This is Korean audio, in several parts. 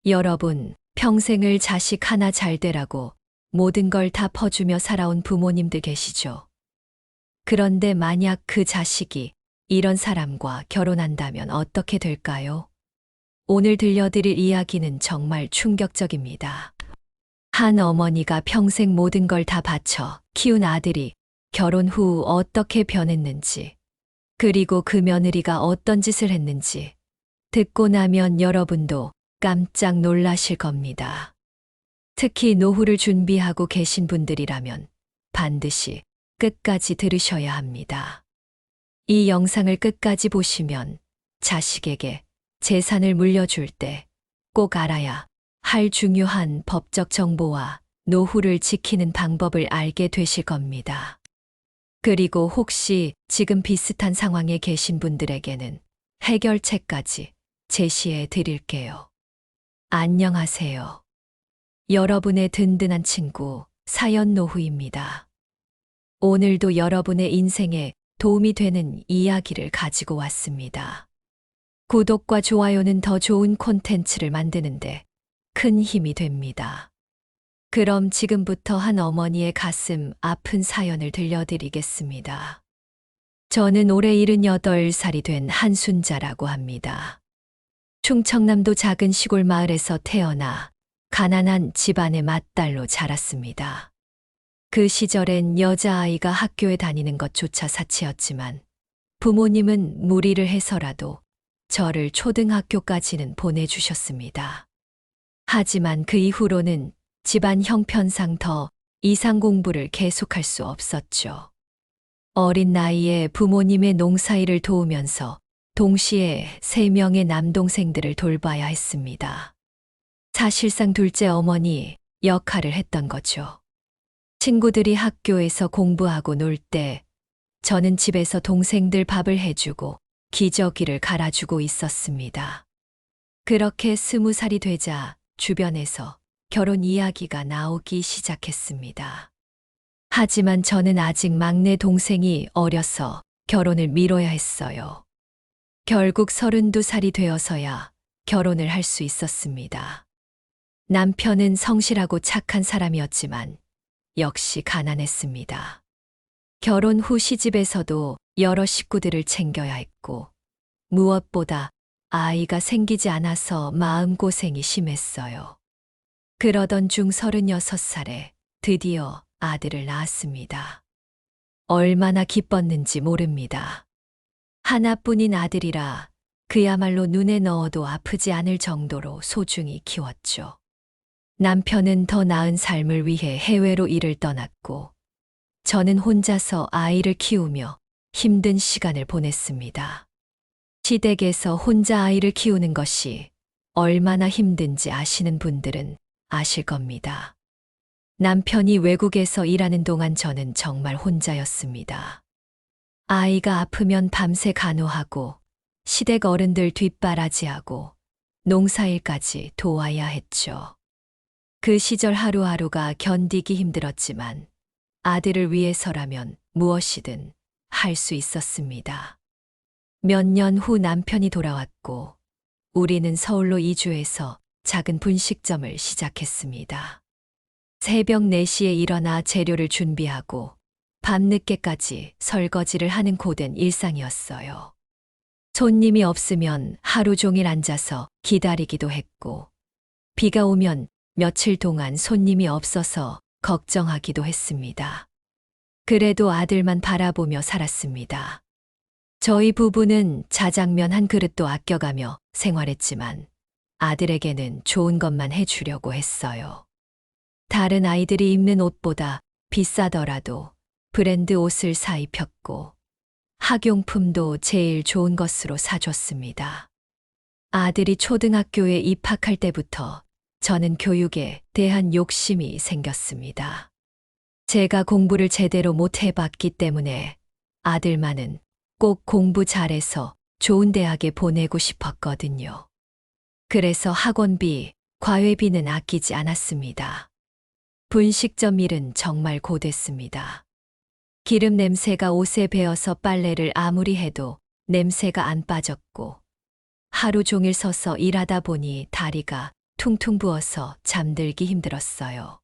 여러분, 평생을 자식 하나 잘 되라고 모든 걸 다 퍼주며 살아온 부모님들 계시죠? 그런데 만약 그 자식이 이런 사람과 결혼한다면 어떻게 될까요? 오늘 들려드릴 이야기는 정말 충격적입니다. 한 어머니가 평생 모든 걸 다 바쳐 키운 아들이 결혼 후 어떻게 변했는지, 그리고 그 며느리가 어떤 짓을 했는지 듣고 나면 여러분도 깜짝 놀라실 겁니다. 특히 노후를 준비하고 계신 분들이라면 반드시 끝까지 들으셔야 합니다. 이 영상을 끝까지 보시면 자식에게 재산을 물려줄 때 꼭 알아야 할 중요한 법적 정보와 노후를 지키는 방법을 알게 되실 겁니다. 그리고 혹시 지금 비슷한 상황에 계신 분들에게는 해결책까지 제시해 드릴게요. 안녕하세요. 여러분의 든든한 친구, 사연노후입니다. 오늘도 여러분의 인생에 도움이 되는 이야기를 가지고 왔습니다. 구독과 좋아요는 더 좋은 콘텐츠를 만드는데 큰 힘이 됩니다. 그럼 지금부터 한 어머니의 가슴 아픈 사연을 들려드리겠습니다. 저는 올해 78살이 된 한순자라고 합니다. 충청남도 작은 시골 마을에서 태어나 가난한 집안의 맏딸로 자랐습니다. 그 시절엔 여자아이가 학교에 다니는 것조차 사치였지만 부모님은 무리를 해서라도 저를 초등학교까지는 보내주셨습니다. 하지만 그 이후로는 집안 형편상 더 이상 공부를 계속할 수 없었죠. 어린 나이에 부모님의 농사일을 도우면서 동시에 3명의 남동생들을 돌봐야 했습니다. 사실상 둘째 어머니 역할을 했던 거죠. 친구들이 학교에서 공부하고 놀 때 저는 집에서 동생들 밥을 해주고 기저귀를 갈아주고 있었습니다. 그렇게 20살이 되자 주변에서 결혼 이야기가 나오기 시작했습니다. 하지만 저는 아직 막내 동생이 어려서 결혼을 미뤄야 했어요. 결국 32살이 되어서야 결혼을 할 수 있었습니다. 남편은 성실하고 착한 사람이었지만 역시 가난했습니다. 결혼 후 시집에서도 여러 식구들을 챙겨야 했고 무엇보다 아이가 생기지 않아서 마음고생이 심했어요. 그러던 중 36살에 드디어 아들을 낳았습니다. 얼마나 기뻤는지 모릅니다. 하나뿐인 아들이라 그야말로 눈에 넣어도 아프지 않을 정도로 소중히 키웠죠. 남편은 더 나은 삶을 위해 해외로 일을 떠났고 저는 혼자서 아이를 키우며 힘든 시간을 보냈습니다. 시댁에서 혼자 아이를 키우는 것이 얼마나 힘든지 아시는 분들은 아실 겁니다. 남편이 외국에서 일하는 동안 저는 정말 혼자였습니다. 아이가 아프면 밤새 간호하고 시댁 어른들 뒷바라지하고 농사일까지 도와야 했죠. 그 시절 하루하루가 견디기 힘들었지만 아들을 위해서라면 무엇이든 할 수 있었습니다. 몇 년 후 남편이 돌아왔고 우리는 서울로 이주해서 작은 분식점을 시작했습니다. 새벽 4시에 일어나 재료를 준비하고 밤늦게까지 설거지를 하는 고된 일상이었어요. 손님이 없으면 하루 종일 앉아서 기다리기도 했고 비가 오면 며칠 동안 손님이 없어서 걱정하기도 했습니다. 그래도 아들만 바라보며 살았습니다. 저희 부부는 자장면 한 그릇도 아껴가며 생활했지만 아들에게는 좋은 것만 해주려고 했어요. 다른 아이들이 입는 옷보다 비싸더라도 브랜드 옷을 사 입혔고 학용품도 제일 좋은 것으로 사줬습니다. 아들이 초등학교에 입학할 때부터 저는 교육에 대한 욕심이 생겼습니다. 제가 공부를 제대로 못 해봤기 때문에 아들만은 꼭 공부 잘해서 좋은 대학에 보내고 싶었거든요. 그래서 학원비, 과외비는 아끼지 않았습니다. 분식점 일은 정말 고됐습니다. 기름 냄새가 옷에 배어서 빨래를 아무리 해도 냄새가 안 빠졌고 하루 종일 서서 일하다 보니 다리가 퉁퉁 부어서 잠들기 힘들었어요.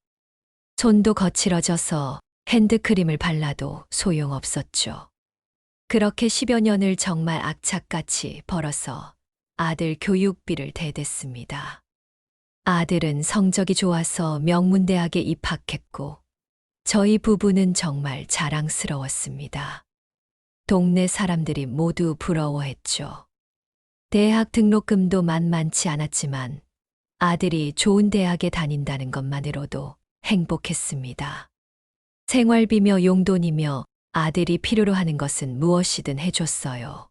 손도 거칠어져서 핸드크림을 발라도 소용없었죠. 그렇게 10여 년을 정말 악착같이 벌어서 아들 교육비를 대댔습니다. 아들은 성적이 좋아서 명문대학에 입학했고 저희 부부는 정말 자랑스러웠습니다. 동네 사람들이 모두 부러워했죠. 대학 등록금도 만만치 않았지만 아들이 좋은 대학에 다닌다는 것만으로도 행복했습니다. 생활비며 용돈이며 아들이 필요로 하는 것은 무엇이든 해줬어요.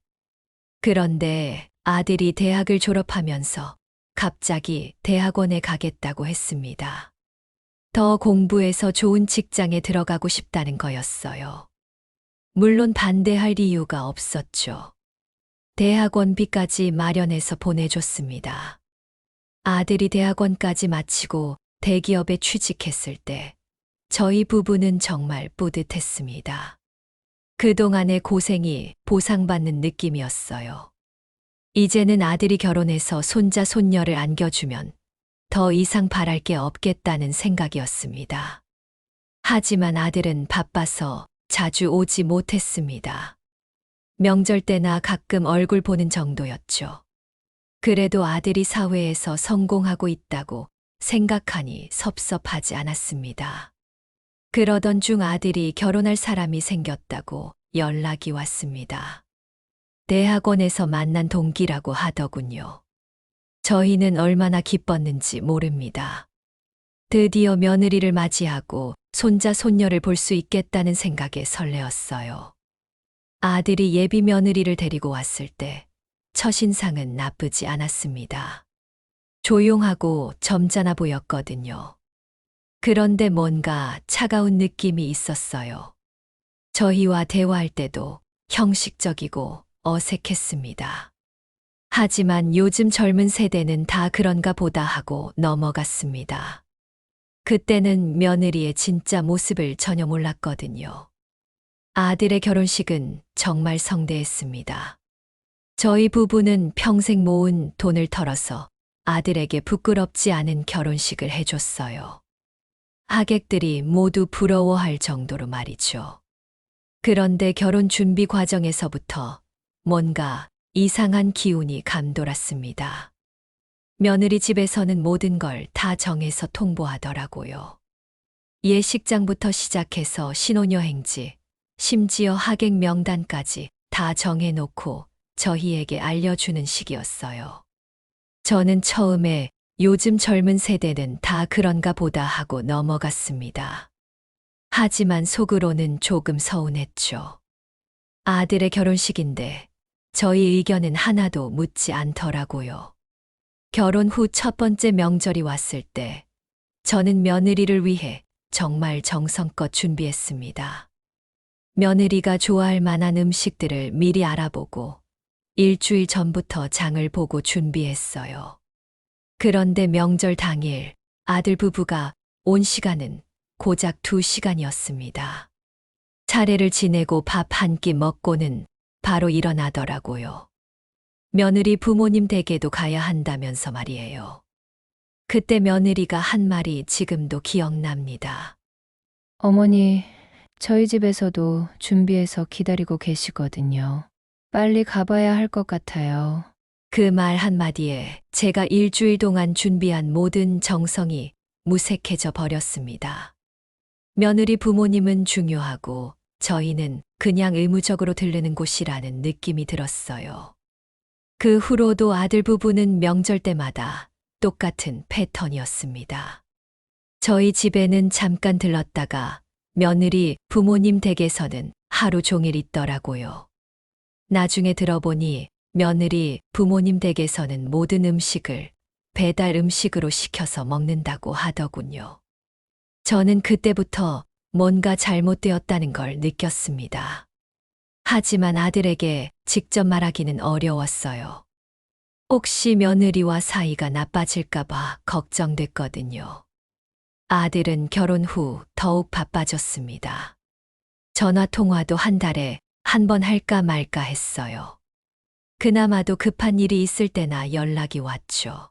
그런데 아들이 대학을 졸업하면서 갑자기 대학원에 가겠다고 했습니다. 더 공부해서 좋은 직장에 들어가고 싶다는 거였어요. 물론 반대할 이유가 없었죠. 대학원비까지 마련해서 보내줬습니다. 아들이 대학원까지 마치고 대기업에 취직했을 때 저희 부부는 정말 뿌듯했습니다. 그동안의 고생이 보상받는 느낌이었어요. 이제는 아들이 결혼해서 손자 손녀를 안겨주면 더 이상 바랄 게 없겠다는 생각이었습니다. 하지만 아들은 바빠서 자주 오지 못했습니다. 명절 때나 가끔 얼굴 보는 정도였죠. 그래도 아들이 사회에서 성공하고 있다고 생각하니 섭섭하지 않았습니다. 그러던 중 아들이 결혼할 사람이 생겼다고 연락이 왔습니다. 대학원에서 만난 동기라고 하더군요. 저희는 얼마나 기뻤는지 모릅니다. 드디어 며느리를 맞이하고 손자 손녀를 볼 수 있겠다는 생각에 설레었어요. 아들이 예비 며느리를 데리고 왔을 때 첫인상은 나쁘지 않았습니다. 조용하고 점잖아 보였거든요. 그런데 뭔가 차가운 느낌이 있었어요. 저희와 대화할 때도 형식적이고 어색했습니다. 하지만 요즘 젊은 세대는 다 그런가 보다 하고 넘어갔습니다. 그때는 며느리의 진짜 모습을 전혀 몰랐거든요. 아들의 결혼식은 정말 성대했습니다. 저희 부부는 평생 모은 돈을 털어서 아들에게 부끄럽지 않은 결혼식을 해줬어요. 하객들이 모두 부러워할 정도로 말이죠. 그런데 결혼 준비 과정에서부터 뭔가 이상한 기운이 감돌았습니다. 며느리 집에서는 모든 걸 다 정해서 통보하더라고요. 예식장부터 시작해서 신혼여행지, 심지어 하객 명단까지 다 정해놓고 저희에게 알려주는 식이었어요. 저는 처음에 요즘 젊은 세대는 다 그런가 보다 하고 넘어갔습니다. 하지만 속으로는 조금 서운했죠. 아들의 결혼식인데 저희 의견은 하나도 묻지 않더라고요. 결혼 후 첫 번째 명절이 왔을 때 저는 며느리를 위해 정말 정성껏 준비했습니다. 며느리가 좋아할 만한 음식들을 미리 알아보고 일주일 전부터 장을 보고 준비했어요. 그런데 명절 당일 아들 부부가 온 시간은 고작 2시간이었습니다. 차례를 지내고 밥 한 끼 먹고는 바로 일어나더라고요. 며느리 부모님 댁에도 가야 한다면서 말이에요. 그때 며느리가 한 말이 지금도 기억납니다. 어머니, 저희 집에서도 준비해서 기다리고 계시거든요. 빨리 가봐야 할 것 같아요. 그 말 한마디에 제가 일주일 동안 준비한 모든 정성이 무색해져 버렸습니다. 며느리 부모님은 중요하고 저희는 그냥 의무적으로 들르는 곳이라는 느낌이 들었어요. 그 후로도 아들 부부는 명절 때마다 똑같은 패턴이었습니다. 저희 집에는 잠깐 들렀다가 며느리 부모님 댁에서는 하루 종일 있더라고요. 나중에 들어보니 며느리 부모님 댁에서는 모든 음식을 배달 음식으로 시켜서 먹는다고 하더군요. 저는 그때부터 뭔가 잘못되었다는 걸 느꼈습니다. 하지만 아들에게 직접 말하기는 어려웠어요. 혹시 며느리와 사이가 나빠질까봐 걱정됐거든요. 아들은 결혼 후 더욱 바빠졌습니다. 전화 통화도 한 달에 한 번 할까 말까 했어요. 그나마도 급한 일이 있을 때나 연락이 왔죠.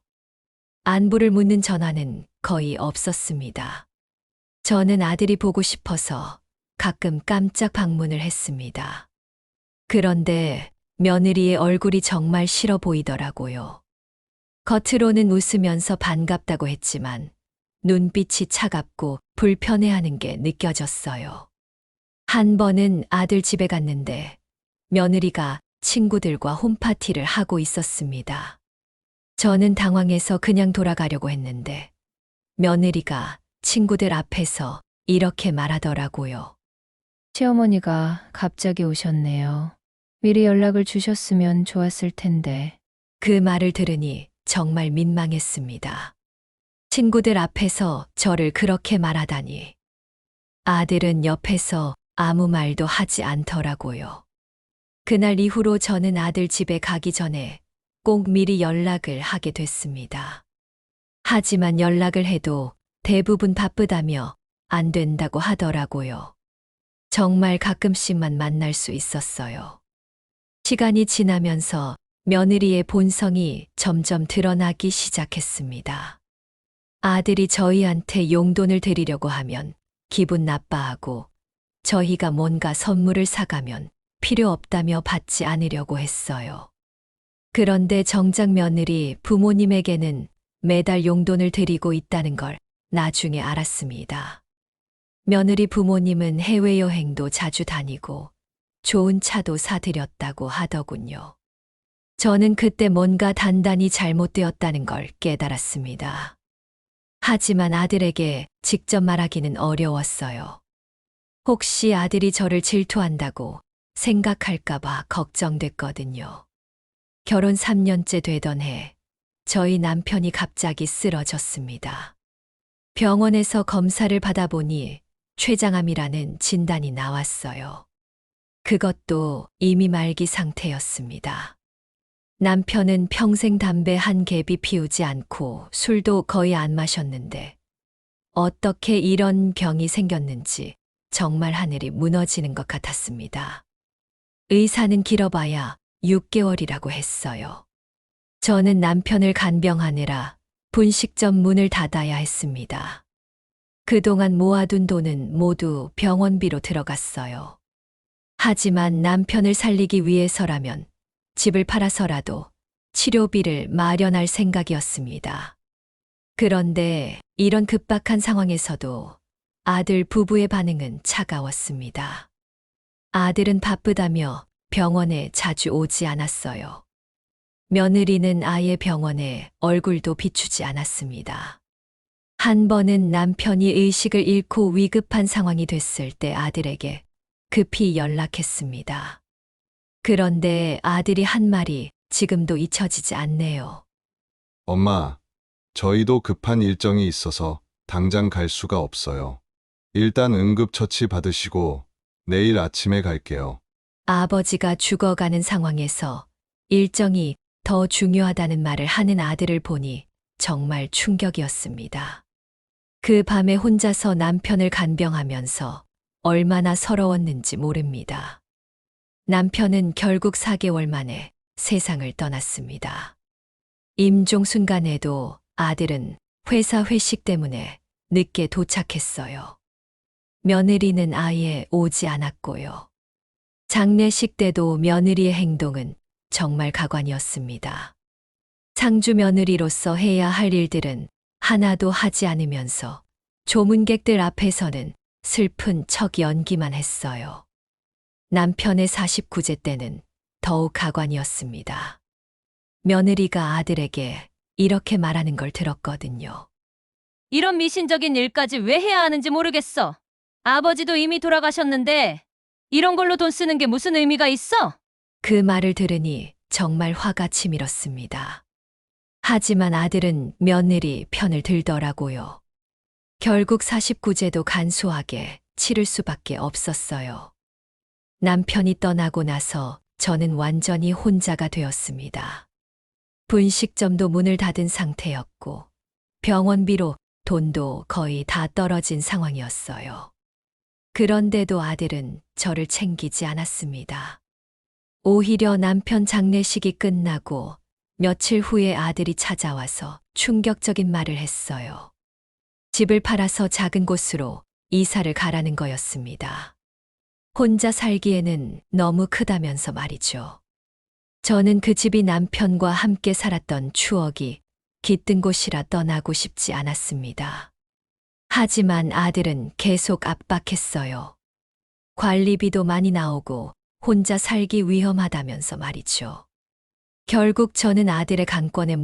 안부를 묻는 전화는 거의 없었습니다. 저는 아들이 보고 싶어서 가끔 깜짝 방문을 했습니다. 그런데 며느리의 얼굴이 정말 싫어 보이더라고요. 겉으로는 웃으면서 반갑다고 했지만 눈빛이 차갑고 불편해하는 게 느껴졌어요. 한 번은 아들 집에 갔는데 며느리가 친구들과 홈파티를 하고 있었습니다. 저는 당황해서 그냥 돌아가려고 했는데 며느리가 친구들 앞에서 이렇게 말하더라고요. 시어머니가 갑자기 오셨네요. 미리 연락을 주셨으면 좋았을 텐데. 그 말을 들으니 정말 민망했습니다. 친구들 앞에서 저를 그렇게 말하다니. 아들은 옆에서 아무 말도 하지 않더라고요. 그날 이후로 저는 아들 집에 가기 전에 꼭 미리 연락을 하게 됐습니다. 하지만 연락을 해도 대부분 바쁘다며 안 된다고 하더라고요. 정말 가끔씩만 만날 수 있었어요. 시간이 지나면서 며느리의 본성이 점점 드러나기 시작했습니다. 아들이 저희한테 용돈을 드리려고 하면 기분 나빠하고 저희가 뭔가 선물을 사가면 필요 없다며 받지 않으려고 했어요. 그런데 정작 며느리 부모님에게는 매달 용돈을 드리고 있다는 걸 나중에 알았습니다. 며느리 부모님은 해외여행도 자주 다니고 좋은 차도 사드렸다고 하더군요. 저는 그때 뭔가 단단히 잘못되었다는 걸 깨달았습니다. 하지만 아들에게 직접 말하기는 어려웠어요. 혹시 아들이 저를 질투한다고 생각할까봐 걱정됐거든요. 결혼 3년째 되던 해, 저희 남편이 갑자기 쓰러졌습니다. 병원에서 검사를 받아보니 췌장암이라는 진단이 나왔어요. 그것도 이미 말기 상태였습니다. 남편은 평생 담배 한 갭이 피우지 않고 술도 거의 안 마셨는데 어떻게 이런 병이 생겼는지 정말 하늘이 무너지는 것 같았습니다. 의사는 길어봐야 6개월이라고 했어요. 저는 남편을 간병하느라 분식점 문을 닫아야 했습니다. 그동안 모아둔 돈은 모두 병원비로 들어갔어요. 하지만 남편을 살리기 위해서라면 집을 팔아서라도 치료비를 마련할 생각이었습니다. 그런데 이런 급박한 상황에서도 아들 부부의 반응은 차가웠습니다. 아들은 바쁘다며 병원에 자주 오지 않았어요. 며느리는 아예 병원에 얼굴도 비추지 않았습니다. 한 번은 남편이 의식을 잃고 위급한 상황이 됐을 때 아들에게 급히 연락했습니다. 그런데 아들이 한 말이 지금도 잊혀지지 않네요. 엄마, 저희도 급한 일정이 있어서 당장 갈 수가 없어요. 일단 응급처치 받으시고 내일 아침에 갈게요. 아버지가 죽어가는 상황에서 일정이 더 중요하다는 말을 하는 아들을 보니 정말 충격이었습니다. 그 밤에 혼자서 남편을 간병하면서 얼마나 서러웠는지 모릅니다. 남편은 결국 4개월 만에 세상을 떠났습니다. 임종 순간에도 아들은 회사 회식 때문에 늦게 도착했어요. 며느리는 아예 오지 않았고요. 장례식 때도 며느리의 행동은 정말 가관이었습니다. 상주 며느리로서 해야 할 일들은 하나도 하지 않으면서 조문객들 앞에서는 슬픈 척 연기만 했어요. 남편의 49제 때는 더욱 가관이었습니다. 며느리가 아들에게 이렇게 말하는 걸 들었거든요. 이런 미신적인 일까지 왜 해야 하는지 모르겠어. 아버지도 이미 돌아가셨는데 이런 걸로 돈 쓰는 게 무슨 의미가 있어? 그 말을 들으니 정말 화가 치밀었습니다. 하지만 아들은 며느리 편을 들더라고요. 결국 49제도 간소하게 치를 수밖에 없었어요. 남편이 떠나고 나서 저는 완전히 혼자가 되었습니다. 분식점도 문을 닫은 상태였고 병원비로 돈도 거의 다 떨어진 상황이었어요. 그런데도 아들은 저를 챙기지 않았습니다. 오히려 남편 장례식이 끝나고 며칠 후에 아들이 찾아와서 충격적인 말을 했어요. 집을 팔아서 작은 곳으로 이사를 가라는 거였습니다. 혼자 살기에는 너무 크다면서 말이죠. 저는 그 집이 남편과 함께 살았던 추억이 깃든 곳이라 떠나고 싶지 않았습니다. 하지만 아들은 계속 압박했어요. 관리비도 많이 나오고 혼자 살기 위험하다면서 말이죠. 결국 저는 아들의 강권에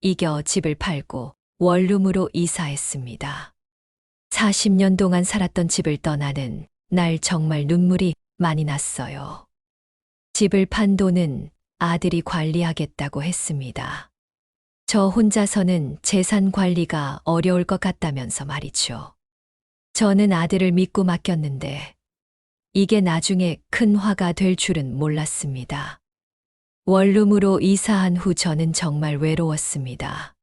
이겨 집을 팔고 원룸으로 이사했습니다. 40년 동안 살았던 집을 떠나는 날 정말 눈물이 많이 났어요. 집을 판 돈은 아들이 관리하겠다고 했습니다. 저 혼자서는 재산 관리가 어려울 것 같다면서 말이죠. 저는 아들을 믿고 맡겼는데 이게 나중에 큰 화가 될 줄은 몰랐습니다. 원룸으로 이사한 후 저는 정말 외로웠습니다.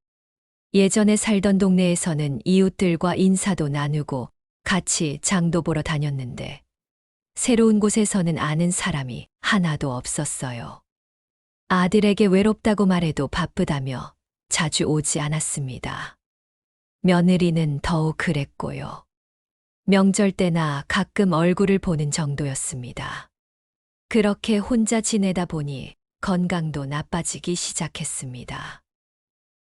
예전에 살던 동네에서는 이웃들과 인사도 나누고 같이 장도 보러 다녔는데 새로운 곳에서는 아는 사람이 하나도 없었어요. 아들에게 외롭다고 말해도 바쁘다며 자주 오지 않았습니다. 며느리는 더욱 그랬고요. 명절 때나 가끔 얼굴을 보는 정도였습니다. 그렇게 혼자 지내다 보니 건강도 나빠지기 시작했습니다.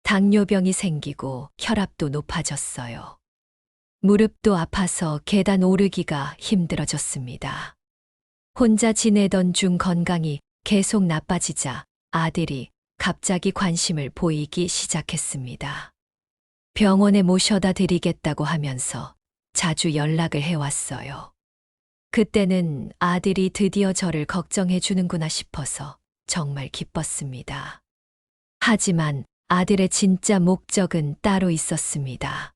당뇨병이 생기고 혈압도 높아졌어요. 무릎도 아파서 계단 오르기가 힘들어졌습니다. 혼자 지내던 중 건강이 계속 나빠지자 아들이 갑자기 관심을 보이기 시작했습니다. 병원에 모셔다 드리겠다고 하면서 자주 연락을 해왔어요. 그때는 아들이 드디어 저를 걱정해 주는구나 싶어서 정말 기뻤습니다. 하지만 아들의 진짜 목적은 따로 있었습니다.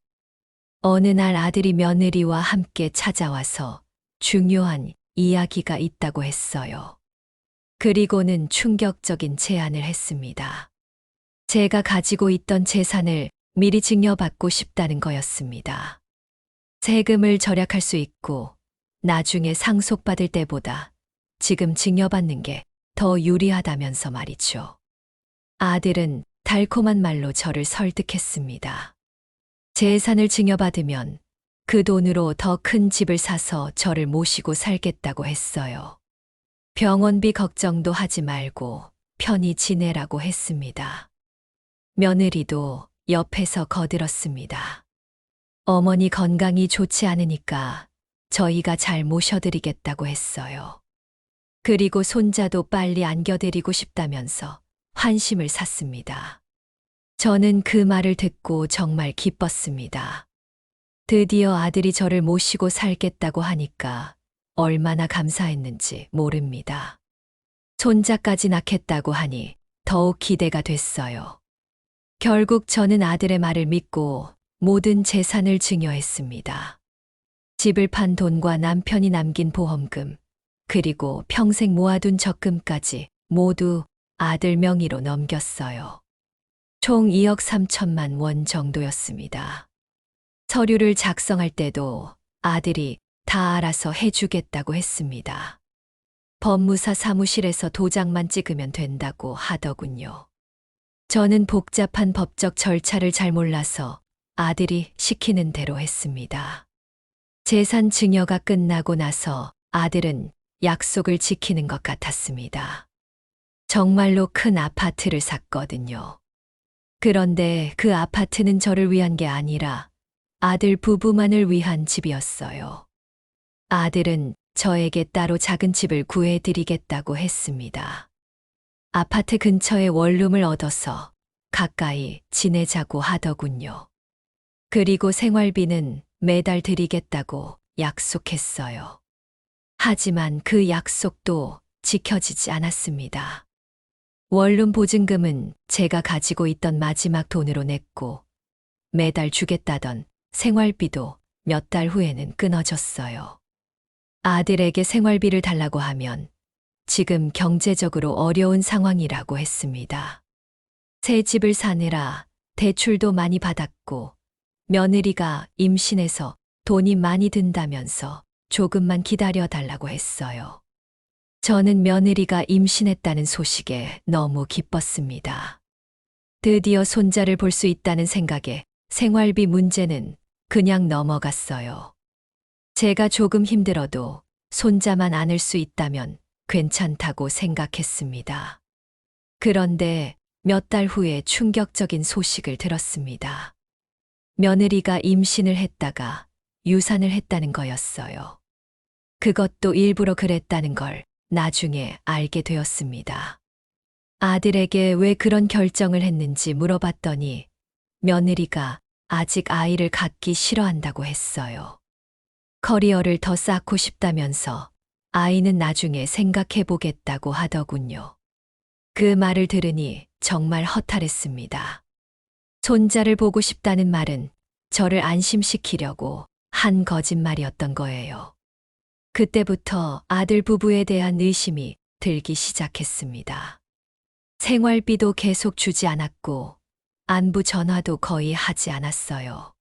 어느 날 아들이 며느리와 함께 찾아와서 중요한 이야기가 있다고 했어요. 그리고는 충격적인 제안을 했습니다. 제가 가지고 있던 재산을 미리 증여받고 싶다는 거였습니다. 세금을 절약할 수 있고 나중에 상속받을 때보다 지금 증여받는 게 더 유리하다면서 말이죠. 아들은 달콤한 말로 저를 설득했습니다. 재산을 증여받으면 그 돈으로 더 큰 집을 사서 저를 모시고 살겠다고 했어요. 병원비 걱정도 하지 말고 편히 지내라고 했습니다. 며느리도 옆에서 거들었습니다. 어머니 건강이 좋지 않으니까 저희가 잘 모셔드리겠다고 했어요. 그리고 손자도 빨리 안겨드리고 싶다면서 환심을 샀습니다. 저는 그 말을 듣고 정말 기뻤습니다. 드디어 아들이 저를 모시고 살겠다고 하니까 얼마나 감사했는지 모릅니다. 손자까지 낳겠다고 하니 더욱 기대가 됐어요. 결국 저는 아들의 말을 믿고 모든 재산을 증여했습니다. 집을 판 돈과 남편이 남긴 보험금, 그리고 평생 모아둔 적금까지 모두 아들 명의로 넘겼어요. 총 2억 3천만 원 정도였습니다. 서류를 작성할 때도 아들이 다 알아서 해주겠다고 했습니다. 법무사 사무실에서 도장만 찍으면 된다고 하더군요. 저는 복잡한 법적 절차를 잘 몰라서 아들이 시키는 대로 했습니다. 재산 증여가 끝나고 나서 아들은 약속을 지키는 것 같았습니다. 정말로 큰 아파트를 샀거든요. 그런데 그 아파트는 저를 위한 게 아니라 아들 부부만을 위한 집이었어요. 아들은 저에게 따로 작은 집을 구해드리겠다고 했습니다. 아파트 근처에 원룸을 얻어서 가까이 지내자고 하더군요. 그리고 생활비는 매달 드리겠다고 약속했어요. 하지만 그 약속도 지켜지지 않았습니다. 원룸 보증금은 제가 가지고 있던 마지막 돈으로 냈고 매달 주겠다던 생활비도 몇 달 후에는 끊어졌어요. 아들에게 생활비를 달라고 하면 지금 경제적으로 어려운 상황이라고 했습니다. 새 집을 사느라 대출도 많이 받았고 며느리가 임신해서 돈이 많이 든다면서 조금만 기다려 달라고 했어요. 저는 며느리가 임신했다는 소식에 너무 기뻤습니다. 드디어 손자를 볼 수 있다는 생각에 생활비 문제는 그냥 넘어갔어요. 제가 조금 힘들어도 손자만 안을 수 있다면 괜찮다고 생각했습니다. 그런데 몇 달 후에 충격적인 소식을 들었습니다. 며느리가 임신을 했다가 유산을 했다는 거였어요. 그것도 일부러 그랬다는 걸 나중에 알게 되었습니다. 아들에게 왜 그런 결정을 했는지 물어봤더니 며느리가 아직 아이를 갖기 싫어한다고 했어요. 커리어를 더 쌓고 싶다면서 아이는 나중에 생각해 보겠다고 하더군요. 그 말을 들으니 정말 허탈했습니다. 손자를 보고 싶다는 말은 저를 안심시키려고 한 거짓말이었던 거예요. 그때부터 아들 부부에 대한 의심이 들기 시작했습니다. 생활비도 계속 주지 않았고 안부 전화도 거의 하지 않았어요.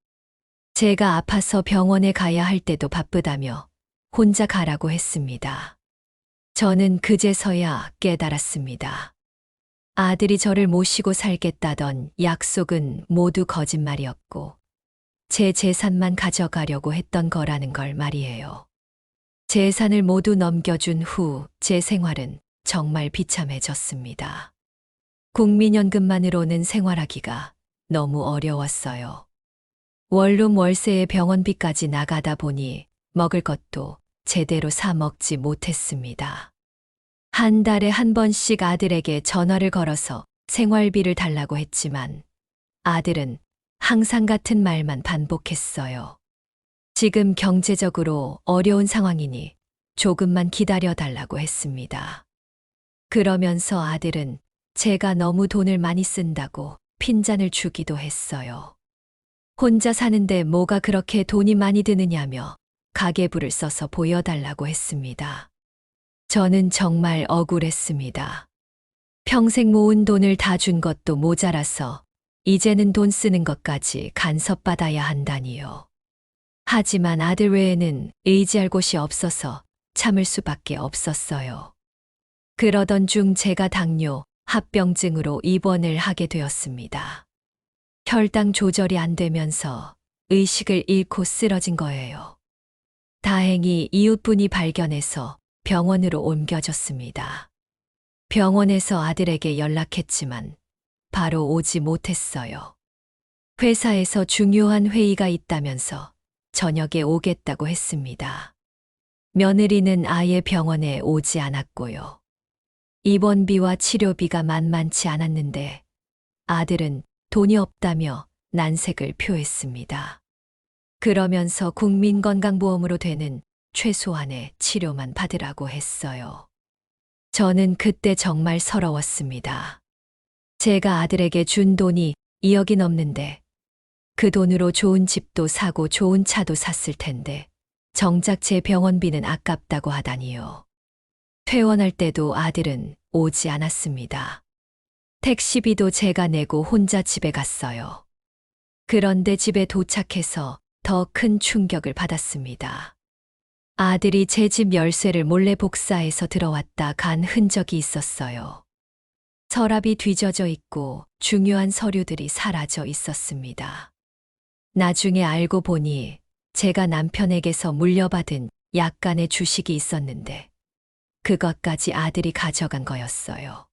제가 아파서 병원에 가야 할 때도 바쁘다며 혼자 가라고 했습니다. 저는 그제서야 깨달았습니다. 아들이 저를 모시고 살겠다던 약속은 모두 거짓말이었고 제 재산만 가져가려고 했던 거라는 걸 말이에요. 재산을 모두 넘겨준 후 제 생활은 정말 비참해졌습니다. 국민연금만으로는 생활하기가 너무 어려웠어요. 원룸 월세에 병원비까지 나가다 보니 먹을 것도 제대로 사 먹지 못했습니다. 한 달에 한 번씩 아들에게 전화를 걸어서 생활비를 달라고 했지만 아들은 항상 같은 말만 반복했어요. 지금 경제적으로 어려운 상황이니 조금만 기다려 달라고 했습니다. 그러면서 아들은 제가 너무 돈을 많이 쓴다고 핀잔을 주기도 했어요. 혼자 사는데 뭐가 그렇게 돈이 많이 드느냐며 가계부를 써서 보여달라고 했습니다. 저는 정말 억울했습니다. 평생 모은 돈을 다 준 것도 모자라서 이제는 돈 쓰는 것까지 간섭받아야 한다니요. 하지만 아들 외에는 의지할 곳이 없어서 참을 수밖에 없었어요. 그러던 중 제가 당뇨, 합병증으로 입원을 하게 되었습니다. 혈당 조절이 안 되면서 의식을 잃고 쓰러진 거예요. 다행히 이웃분이 발견해서 병원으로 옮겨졌습니다. 병원에서 아들에게 연락했지만 바로 오지 못했어요. 회사에서 중요한 회의가 있다면서 저녁에 오겠다고 했습니다. 며느리는 아예 병원에 오지 않았고요. 입원비와 치료비가 만만치 않았는데 아들은 돈이 없다며 난색을 표했습니다. 그러면서 국민건강보험으로 되는 최소한의 치료만 받으라고 했어요. 저는 그때 정말 서러웠습니다. 제가 아들에게 준 돈이 2억이 넘는데 그 돈으로 좋은 집도 사고 좋은 차도 샀을 텐데 정작 제 병원비는 아깝다고 하다니요. 퇴원할 때도 아들은 오지 않았습니다. 택시비도 제가 내고 혼자 집에 갔어요. 그런데 집에 도착해서 더 큰 충격을 받았습니다. 아들이 제 집 열쇠를 몰래 복사해서 들어왔다 간 흔적이 있었어요. 서랍이 뒤져져 있고 중요한 서류들이 사라져 있었습니다. 나중에 알고 보니 제가 남편에게서 물려받은 약간의 주식이 있었는데 그것까지 아들이 가져간 거였어요.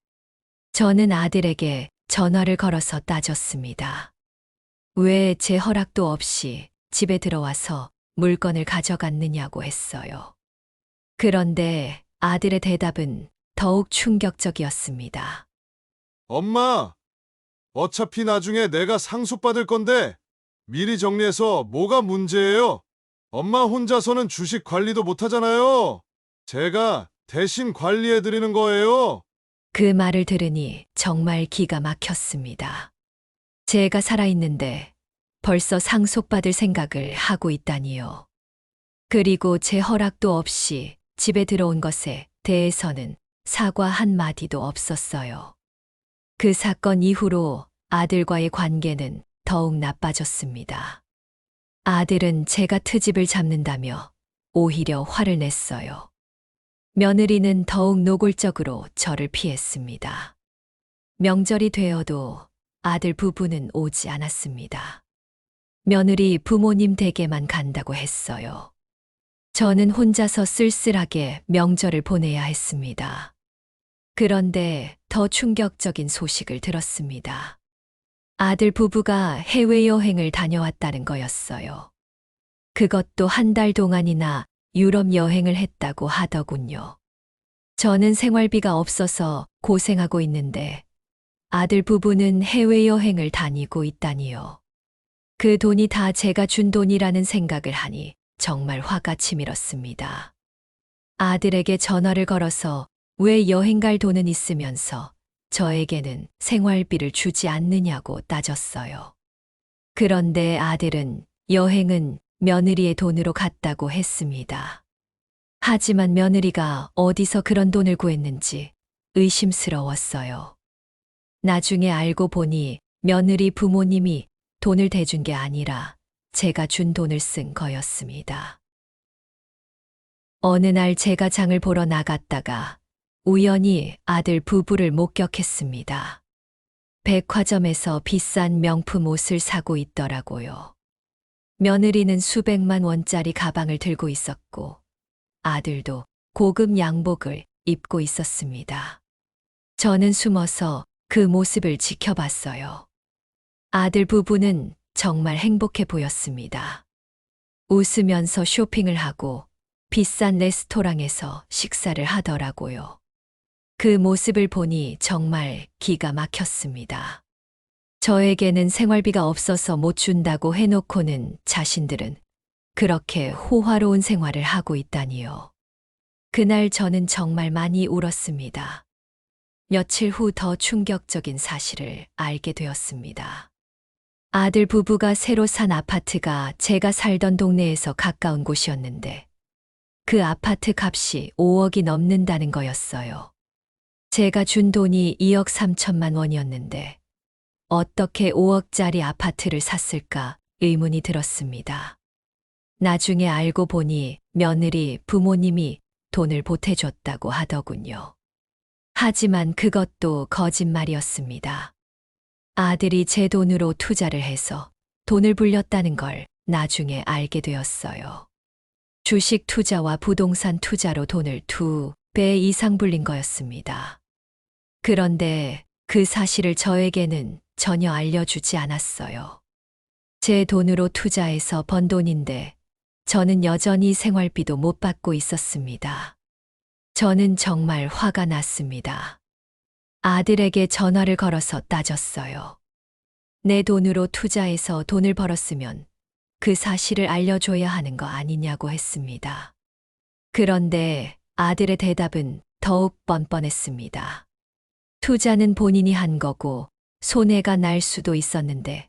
저는 아들에게 전화를 걸어서 따졌습니다. 왜 제 허락도 없이 집에 들어와서 물건을 가져갔느냐고 했어요. 그런데 아들의 대답은 더욱 충격적이었습니다. 엄마, 어차피 나중에 내가 상속받을 건데 미리 정리해서 뭐가 문제예요? 엄마 혼자서는 주식 관리도 못하잖아요. 제가 대신 관리해드리는 거예요. 그 말을 들으니 정말 기가 막혔습니다. 제가 살아있는데 벌써 상속받을 생각을 하고 있다니요. 그리고 제 허락도 없이 집에 들어온 것에 대해서는 사과 한마디도 없었어요. 그 사건 이후로 아들과의 관계는 더욱 나빠졌습니다. 아들은 제가 트집을 잡는다며 오히려 화를 냈어요. 며느리는 더욱 노골적으로 저를 피했습니다. 명절이 되어도 아들 부부는 오지 않았습니다. 며느리 부모님 댁에만 간다고 했어요. 저는 혼자서 쓸쓸하게 명절을 보내야 했습니다. 그런데 더 충격적인 소식을 들었습니다. 아들 부부가 해외여행을 다녀왔다는 거였어요. 그것도 한 달 동안이나 유럽 여행을 했다고 하더군요. 저는 생활비가 없어서 고생하고 있는데 아들 부부는 해외여행을 다니고 있다니요. 그 돈이 다 제가 준 돈이라는 생각을 하니 정말 화가 치밀었습니다. 아들에게 전화를 걸어서 왜 여행 갈 돈은 있으면서 저에게는 생활비를 주지 않느냐고 따졌어요. 그런데 아들은 여행은 며느리의 돈으로 갔다고 했습니다. 하지만 며느리가 어디서 그런 돈을 구했는지 의심스러웠어요. 나중에 알고 보니 며느리 부모님이 돈을 대준 게 아니라 제가 준 돈을 쓴 거였습니다. 어느 날 제가 장을 보러 나갔다가 우연히 아들 부부를 목격했습니다. 백화점에서 비싼 명품 옷을 사고 있더라고요. 며느리는 수백만 원짜리 가방을 들고 있었고 아들도 고급 양복을 입고 있었습니다. 저는 숨어서 그 모습을 지켜봤어요. 아들 부부는 정말 행복해 보였습니다. 웃으면서 쇼핑을 하고 비싼 레스토랑에서 식사를 하더라고요. 그 모습을 보니 정말 기가 막혔습니다. 저에게는 생활비가 없어서 못 준다고 해놓고는 자신들은 그렇게 호화로운 생활을 하고 있다니요. 그날 저는 정말 많이 울었습니다. 며칠 후 더 충격적인 사실을 알게 되었습니다. 아들 부부가 새로 산 아파트가 제가 살던 동네에서 가까운 곳이었는데 그 아파트 값이 5억이 넘는다는 거였어요. 제가 준 돈이 2억 3천만 원이었는데 어떻게 5억짜리 아파트를 샀을까 의문이 들었습니다. 나중에 알고 보니 며느리 부모님이 돈을 보태줬다고 하더군요. 하지만 그것도 거짓말이었습니다. 아들이 제 돈으로 투자를 해서 돈을 불렸다는 걸 나중에 알게 되었어요. 주식 투자와 부동산 투자로 돈을 2배 이상 불린 거였습니다. 그런데 그 사실을 저에게는 전혀 알려주지 않았어요. 제 돈으로 투자해서 번 돈인데 저는 여전히 생활비도 못 받고 있었습니다. 저는 정말 화가 났습니다. 아들에게 전화를 걸어서 따졌어요. 내 돈으로 투자해서 돈을 벌었으면 그 사실을 알려줘야 하는 거 아니냐고 했습니다. 그런데 아들의 대답은 더욱 뻔뻔했습니다. 투자는 본인이 한 거고 손해가 날 수도 있었는데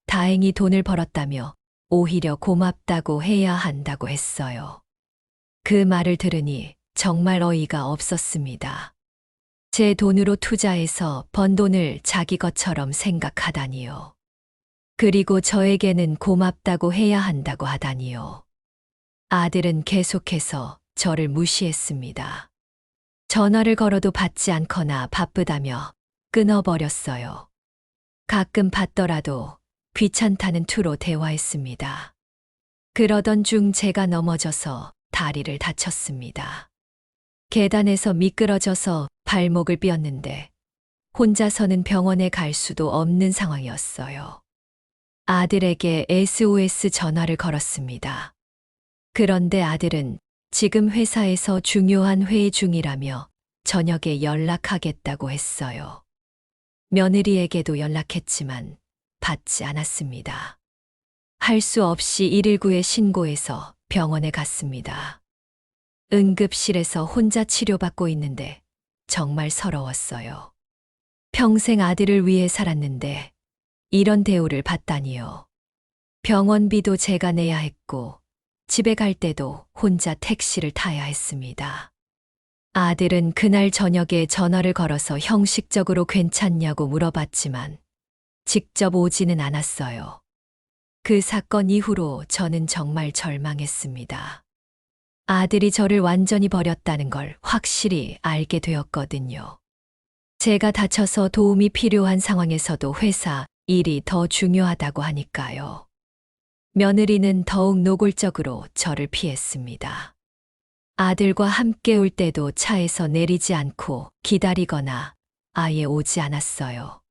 다행히 돈을 벌었다며 오히려 고맙다고 해야 한다고 했어요. 그 말을 들으니 정말 어이가 없었습니다. 제 돈으로 투자해서 번 돈을 자기 것처럼 생각하다니요. 그리고 저에게는 고맙다고 해야 한다고 하다니요. 아들은 계속해서 저를 무시했습니다. 전화를 걸어도 받지 않거나 바쁘다며 끊어버렸어요. 가끔 받더라도 귀찮다는 투로 대화했습니다. 그러던 중 제가 넘어져서 다리를 다쳤습니다. 계단에서 미끄러져서 발목을 삐었는데 혼자서는 병원에 갈 수도 없는 상황이었어요. 아들에게 SOS 전화를 걸었습니다. 그런데 아들은 지금 회사에서 중요한 회의 중이라며 저녁에 연락하겠다고 했어요. 며느리에게도 연락했지만 받지 않았습니다. 할 수 없이 119에 신고해서 병원에 갔습니다. 응급실에서 혼자 치료받고 있는데 정말 서러웠어요. 평생 아들을 위해 살았는데 이런 대우를 받다니요. 병원비도 제가 내야 했고 집에 갈 때도 혼자 택시를 타야 했습니다. 아들은 그날 저녁에 전화를 걸어서 형식적으로 괜찮냐고 물어봤지만 직접 오지는 않았어요. 그 사건 이후로 저는 정말 절망했습니다. 아들이 저를 완전히 버렸다는 걸 확실히 알게 되었거든요. 제가 다쳐서 도움이 필요한 상황에서도 회사 일이 더 중요하다고 하니까요. 며느리는 더욱 노골적으로 저를 피했습니다. 아들과 함께 올 때도 차에서 내리지 않고 기다리거나 아예 오지 않았어요.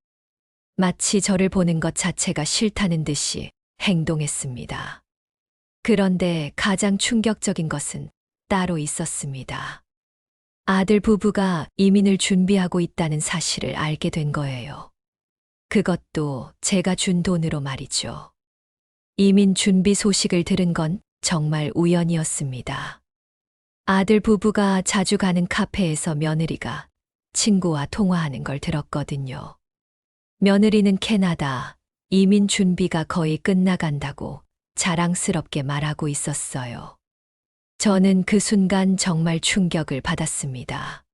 마치 저를 보는 것 자체가 싫다는 듯이 행동했습니다. 그런데 가장 충격적인 것은 따로 있었습니다. 아들 부부가 이민을 준비하고 있다는 사실을 알게 된 거예요. 그것도 제가 준 돈으로 말이죠. 이민 준비 소식을 들은 건 정말 우연이었습니다. 아들 부부가 자주 가는 카페에서 며느리가 친구와 통화하는 걸 들었거든요. 며느리는 캐나다 이민 준비가 거의 끝나간다고 자랑스럽게 말하고 있었어요. 저는 그 순간 정말 충격을 받았습니다.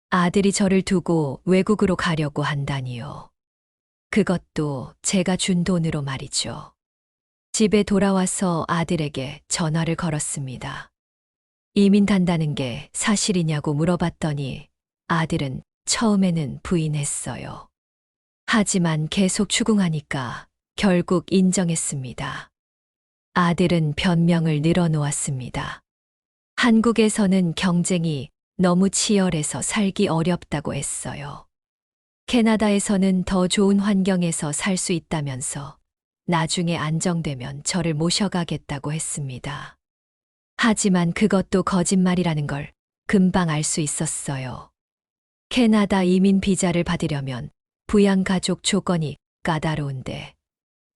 아들이 저를 두고 외국으로 가려고 한다니요. 그것도 제가 준 돈으로 말이죠. 집에 돌아와서 아들에게 전화를 걸었습니다. 이민 간다는 게 사실이냐고 물어봤더니 아들은 처음에는 부인했어요. 하지만 계속 추궁하니까 결국 인정했습니다. 아들은 변명을 늘어놓았습니다. 한국에서는 경쟁이 너무 치열해서 살기 어렵다고 했어요. 캐나다에서는 더 좋은 환경에서 살 수 있다면서 나중에 안정되면 저를 모셔가겠다고 했습니다. 하지만 그것도 거짓말이라는 걸 금방 알 수 있었어요. 캐나다 이민 비자를 받으려면 부양가족 조건이 까다로운데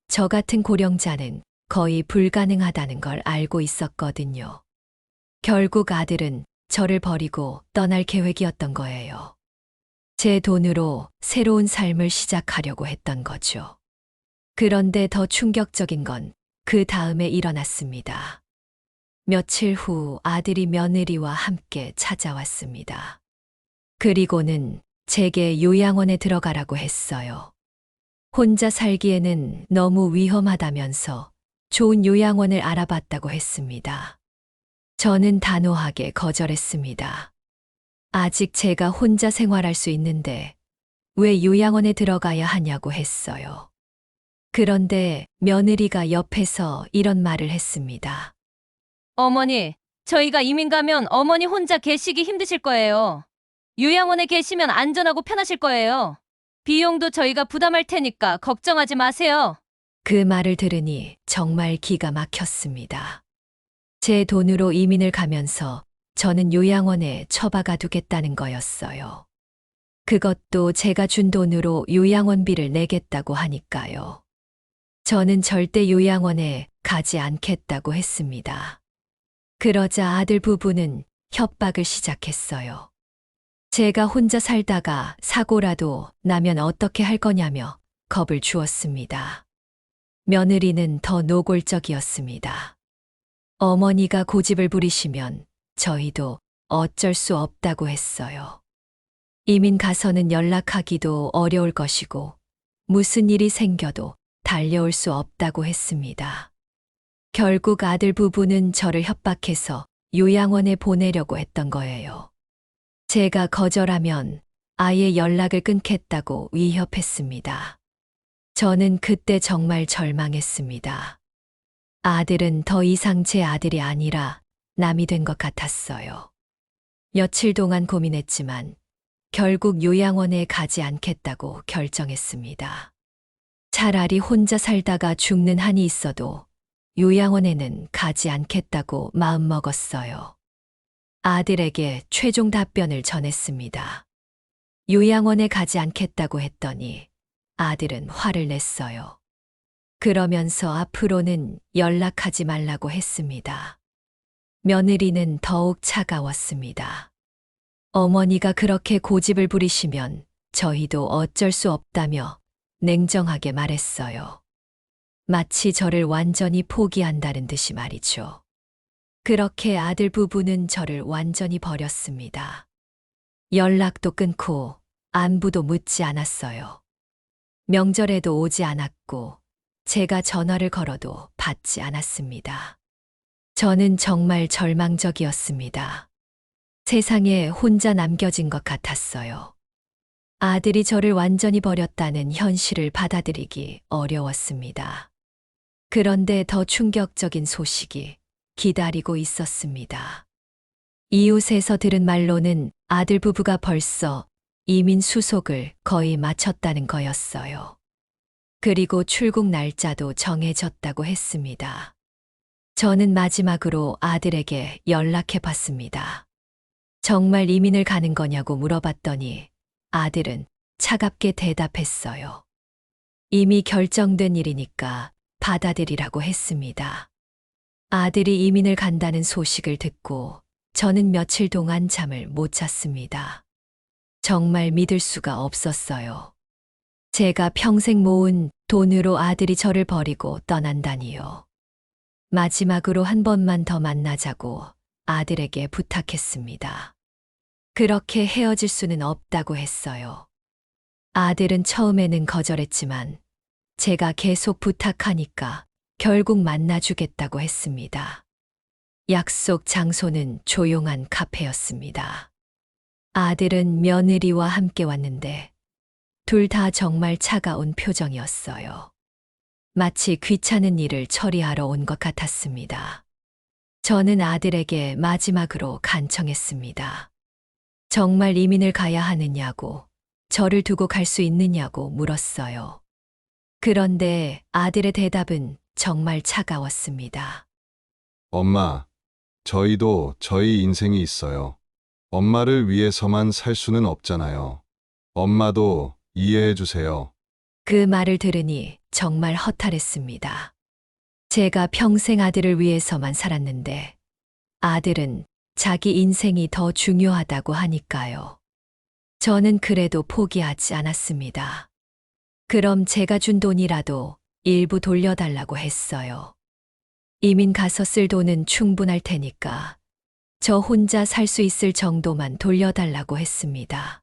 저 같은 고령자는 거의 불가능하다는 걸 알고 있었거든요. 결국 아들은 저를 버리고 떠날 계획이었던 거예요. 제 돈으로 새로운 삶을 시작하려고 했던 거죠. 그런데 더 충격적인 건 그 다음에 일어났습니다. 며칠 후 아들이 며느리와 함께 찾아왔습니다. 그리고는 제게 요양원에 들어가라고 했어요. 혼자 살기에는 너무 위험하다면서 좋은 요양원을 알아봤다고 했습니다. 저는 단호하게 거절했습니다. 아직 제가 혼자 생활할 수 있는데 왜 요양원에 들어가야 하냐고 했어요. 그런데 며느리가 옆에서 이런 말을 했습니다. 어머니, 저희가 이민 가면 어머니 혼자 계시기 힘드실 거예요. 요양원에 계시면 안전하고 편하실 거예요. 비용도 저희가 부담할 테니까 걱정하지 마세요. 그 말을 들으니 정말 기가 막혔습니다. 제 돈으로 이민을 가면서 저는 요양원에 처박아 두겠다는 거였어요. 그것도 제가 준 돈으로 요양원비를 내겠다고 하니까요. 저는 절대 요양원에 가지 않겠다고 했습니다. 그러자 아들 부부는 협박을 시작했어요. 제가 혼자 살다가 사고라도 나면 어떻게 할 거냐며 겁을 주었습니다. 며느리는 더 노골적이었습니다. 어머니가 고집을 부리시면 저희도 어쩔 수 없다고 했어요. 이민 가서는 연락하기도 어려울 것이고 무슨 일이 생겨도 달려올 수 없다고 했습니다. 결국 아들 부부는 저를 협박해서 요양원에 보내려고 했던 거예요. 제가 거절하면 아예 연락을 끊겠다고 위협했습니다. 저는 그때 정말 절망했습니다. 아들은 더 이상 제 아들이 아니라 남이 된 것 같았어요. 며칠 동안 고민했지만 결국 요양원에 가지 않겠다고 결정했습니다. 차라리 혼자 살다가 죽는 한이 있어도 요양원에는 가지 않겠다고 마음먹었어요. 아들에게 최종 답변을 전했습니다. 요양원에 가지 않겠다고 했더니 아들은 화를 냈어요. 그러면서 앞으로는 연락하지 말라고 했습니다. 며느리는 더욱 차가웠습니다. 어머니가 그렇게 고집을 부리시면 저희도 어쩔 수 없다며 냉정하게 말했어요. 마치 저를 완전히 포기한다는 듯이 말이죠. 그렇게 아들 부부는 저를 완전히 버렸습니다. 연락도 끊고 안부도 묻지 않았어요. 명절에도 오지 않았고 제가 전화를 걸어도 받지 않았습니다. 저는 정말 절망적이었습니다. 세상에 혼자 남겨진 것 같았어요. 아들이 저를 완전히 버렸다는 현실을 받아들이기 어려웠습니다. 그런데 더 충격적인 소식이 기다리고 있었습니다. 이웃에서 들은 말로는 아들 부부가 벌써 이민 수속을 거의 마쳤다는 거였어요. 그리고 출국 날짜도 정해졌다고 했습니다. 저는 마지막으로 아들에게 연락해 봤습니다. 정말 이민을 가는 거냐고 물어봤더니 아들은 차갑게 대답했어요. 이미 결정된 일이니까 받아들이라고 했습니다. 아들이 이민을 간다는 소식을 듣고 저는 며칠 동안 잠을 못 잤습니다. 정말 믿을 수가 없었어요. 제가 평생 모은 돈으로 아들이 저를 버리고 떠난다니요. 마지막으로 한 번만 더 만나자고 아들에게 부탁했습니다. 그렇게 헤어질 수는 없다고 했어요. 아들은 처음에는 거절했지만 제가 계속 부탁하니까 결국 만나주겠다고 했습니다. 약속 장소는 조용한 카페였습니다. 아들은 며느리와 함께 왔는데 둘 다 정말 차가운 표정이었어요. 마치 귀찮은 일을 처리하러 온 것 같았습니다. 저는 아들에게 마지막으로 간청했습니다. 정말 이민을 가야 하느냐고, 저를 두고 갈 수 있느냐고 물었어요. 그런데 아들의 대답은 정말 차가웠습니다. 엄마, 저희도 저희 인생이 있어요. 엄마를 위해서만 살 수는 없잖아요. 엄마도 이해해 주세요. 그 말을 들으니 정말 허탈했습니다. 제가 평생 아들을 위해서만 살았는데 아들은 자기 인생이 더 중요하다고 하니까요. 저는 그래도 포기하지 않았습니다. 그럼 제가 준 돈이라도 일부 돌려달라고 했어요. 이민 가서 쓸 돈은 충분할 테니까 저 혼자 살 수 있을 정도만 돌려달라고 했습니다.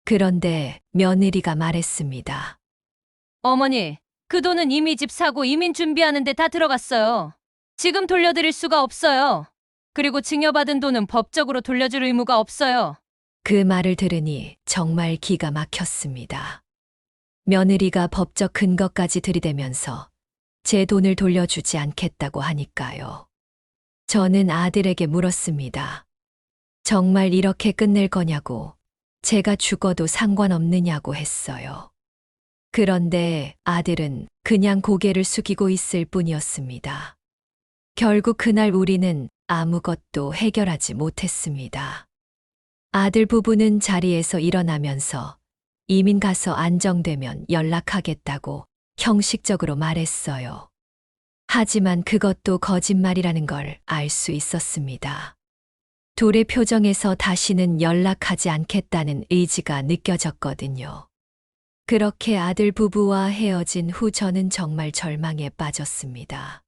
그런데 며느리가 말했습니다. 어머니, 그 돈은 이미 집 사고 이민 준비하는 데 다 들어갔어요. 지금 돌려드릴 수가 없어요. 그리고 증여받은 돈은 법적으로 돌려줄 의무가 없어요. 그 말을 들으니 정말 기가 막혔습니다. 며느리가 법적 근거까지 들이대면서 제 돈을 돌려주지 않겠다고 하니까요. 저는 아들에게 물었습니다. 정말 이렇게 끝낼 거냐고, 제가 죽어도 상관없느냐고 했어요. 그런데 아들은 그냥 고개를 숙이고 있을 뿐이었습니다. 결국 그날 우리는 아무것도 해결하지 못했습니다. 아들 부부는 자리에서 일어나면서 이민 가서 안정되면 연락하겠다고 형식적으로 말했어요. 하지만 그것도 거짓말이라는 걸 알 수 있었습니다. 둘의 표정에서 다시는 연락하지 않겠다는 의지가 느껴졌거든요. 그렇게 아들 부부와 헤어진 후 저는 정말 절망에 빠졌습니다.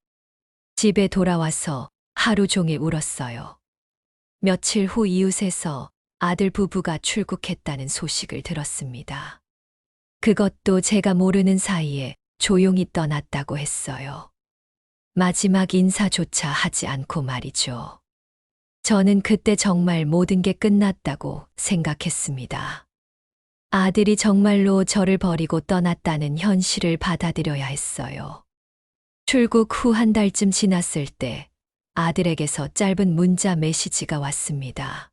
집에 돌아와서 하루 종일 울었어요. 며칠 후 이웃에서 아들 부부가 출국했다는 소식을 들었습니다. 그것도 제가 모르는 사이에 조용히 떠났다고 했어요. 마지막 인사조차 하지 않고 말이죠. 저는 그때 정말 모든 게 끝났다고 생각했습니다. 아들이 정말로 저를 버리고 떠났다는 현실을 받아들여야 했어요. 출국 후 한 달쯤 지났을 때 아들에게서 짧은 문자 메시지가 왔습니다.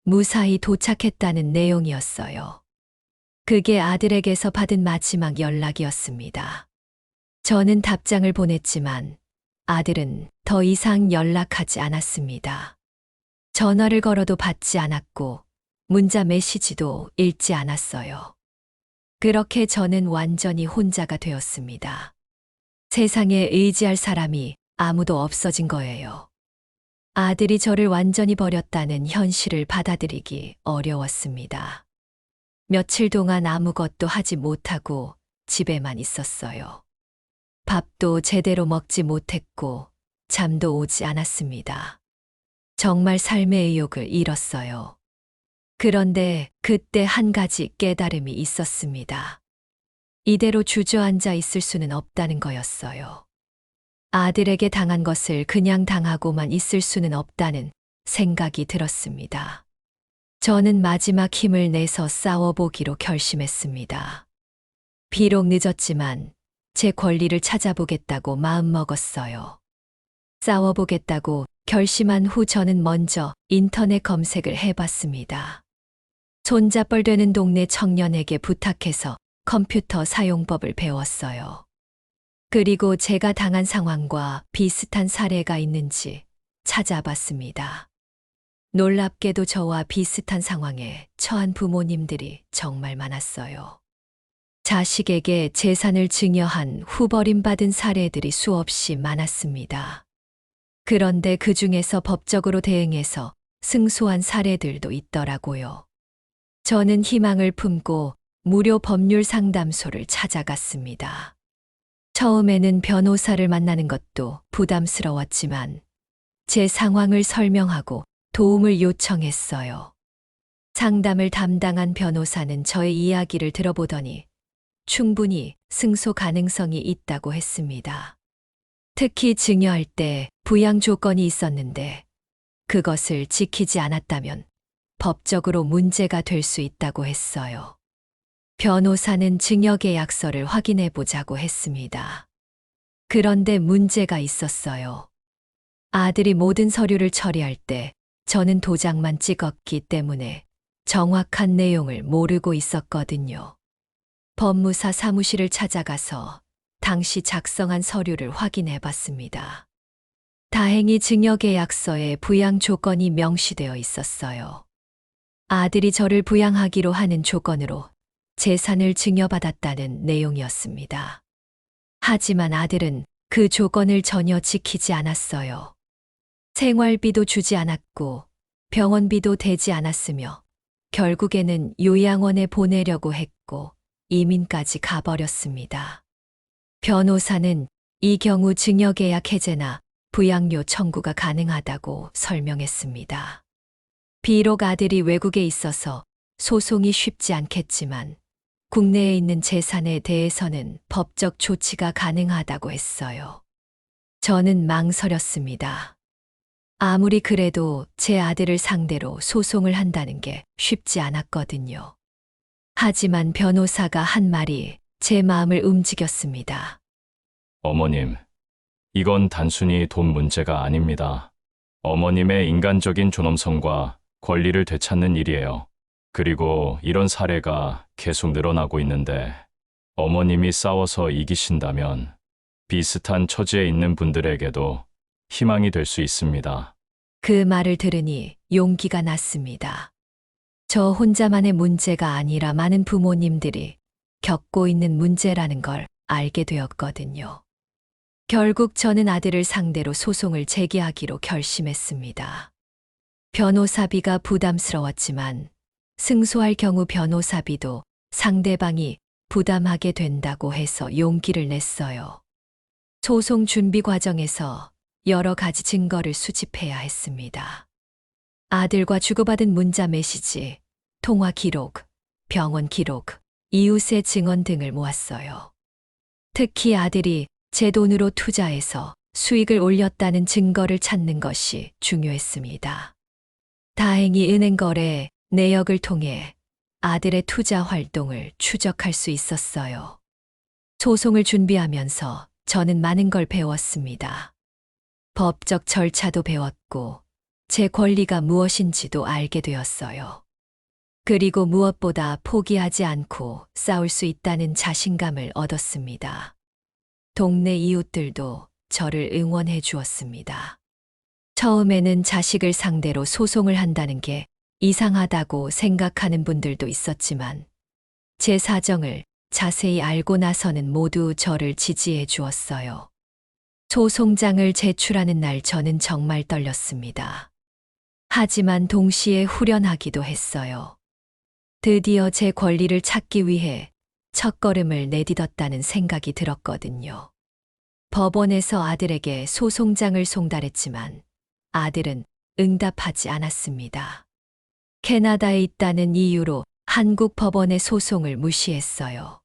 무사히 도착했다는 내용이었어요. 그게 아들에게서 받은 마지막 연락이었습니다. 저는 답장을 보냈지만 아들은 더 이상 연락하지 않았습니다. 전화를 걸어도 받지 않았고 문자 메시지도 읽지 않았어요. 그렇게 저는 완전히 혼자가 되었습니다. 세상에 의지할 사람이 아무도 없어진 거예요. 아들이 저를 완전히 버렸다는 현실을 받아들이기 어려웠습니다. 며칠 동안 아무것도 하지 못하고 집에만 있었어요. 밥도 제대로 먹지 못했고 잠도 오지 않았습니다. 정말 삶의 의욕을 잃었어요. 그런데 그때 한 가지 깨달음이 있었습니다. 이대로 주저앉아 있을 수는 없다는 거였어요. 아들에게 당한 것을 그냥 당하고만 있을 수는 없다는 생각이 들었습니다. 저는 마지막 힘을 내서 싸워보기로 결심했습니다. 비록 늦었지만 제 권리를 찾아보겠다고 마음먹었어요. 싸워보겠다고 결심한 후 저는 먼저 인터넷 검색을 해봤습니다. 손자뻘 되는 동네 청년에게 부탁해서 컴퓨터 사용법을 배웠어요. 그리고 제가 당한 상황과 비슷한 사례가 있는지 찾아봤습니다. 놀랍게도 저와 비슷한 상황에 처한 부모님들이 정말 많았어요. 자식에게 재산을 증여한 후 버림받은 사례들이 수없이 많았습니다. 그런데 그 중에서 법적으로 대응해서 승소한 사례들도 있더라고요. 저는 희망을 품고 무료 법률 상담소를 찾아갔습니다. 처음에는 변호사를 만나는 것도 부담스러웠지만 제 상황을 설명하고 도움을 요청했어요. 상담을 담당한 변호사는 저의 이야기를 들어보더니 충분히 승소 가능성이 있다고 했습니다. 특히 증여할 때 부양 조건이 있었는데 그것을 지키지 않았다면 법적으로 문제가 될 수 있다고 했어요. 변호사는 증여계약서를 확인해 보자고 했습니다. 그런데 문제가 있었어요. 아들이 모든 서류를 처리할 때 저는 도장만 찍었기 때문에 정확한 내용을 모르고 있었거든요. 법무사 사무실을 찾아가서 당시 작성한 서류를 확인해 봤습니다. 다행히 증여계약서에 부양 조건이 명시되어 있었어요. 아들이 저를 부양하기로 하는 조건으로 재산을 증여받았다는 내용이었습니다. 하지만 아들은 그 조건을 전혀 지키지 않았어요. 생활비도 주지 않았고 병원비도 대지 않았으며 결국에는 요양원에 보내려고 했고 이민까지 가버렸습니다. 변호사는 이 경우 증여계약 해제나 부양료 청구가 가능하다고 설명했습니다. 비록 아들이 외국에 있어서 소송이 쉽지 않겠지만 국내에 있는 재산에 대해서는 법적 조치가 가능하다고 했어요. 저는 망설였습니다. 아무리 그래도 제 아들을 상대로 소송을 한다는 게 쉽지 않았거든요. 하지만 변호사가 한 말이 제 마음을 움직였습니다. 어머님, 이건 단순히 돈 문제가 아닙니다. 어머님의 인간적인 존엄성과 권리를 되찾는 일이에요. 그리고 이런 사례가 계속 늘어나고 있는데 어머님이 싸워서 이기신다면 비슷한 처지에 있는 분들에게도 희망이 될 수 있습니다. 그 말을 들으니 용기가 났습니다. 저 혼자만의 문제가 아니라 많은 부모님들이 겪고 있는 문제라는 걸 알게 되었거든요. 결국 저는 아들을 상대로 소송을 제기하기로 결심했습니다. 변호사비가 부담스러웠지만 승소할 경우 변호사비도 상대방이 부담하게 된다고 해서 용기를 냈어요. 소송 준비 과정에서 여러 가지 증거를 수집해야 했습니다. 아들과 주고받은 문자 메시지, 통화 기록, 병원 기록, 이웃의 증언 등을 모았어요. 특히 아들이 제 돈으로 투자해서 수익을 올렸다는 증거를 찾는 것이 중요했습니다. 다행히 은행 거래 내역을 통해 아들의 투자 활동을 추적할 수 있었어요. 소송을 준비하면서 저는 많은 걸 배웠습니다. 법적 절차도 배웠고 제 권리가 무엇인지도 알게 되었어요. 그리고 무엇보다 포기하지 않고 싸울 수 있다는 자신감을 얻었습니다. 동네 이웃들도 저를 응원해 주었습니다. 처음에는 자식을 상대로 소송을 한다는 게 이상하다고 생각하는 분들도 있었지만 제 사정을 자세히 알고 나서는 모두 저를 지지해 주었어요. 소송장을 제출하는 날 저는 정말 떨렸습니다. 하지만 동시에 후련하기도 했어요. 드디어 제 권리를 찾기 위해 첫걸음을 내딛었다는 생각이 들었거든요. 법원에서 아들에게 소송장을 송달했지만 아들은 응답하지 않았습니다. 캐나다에 있다는 이유로 한국 법원의 소송을 무시했어요.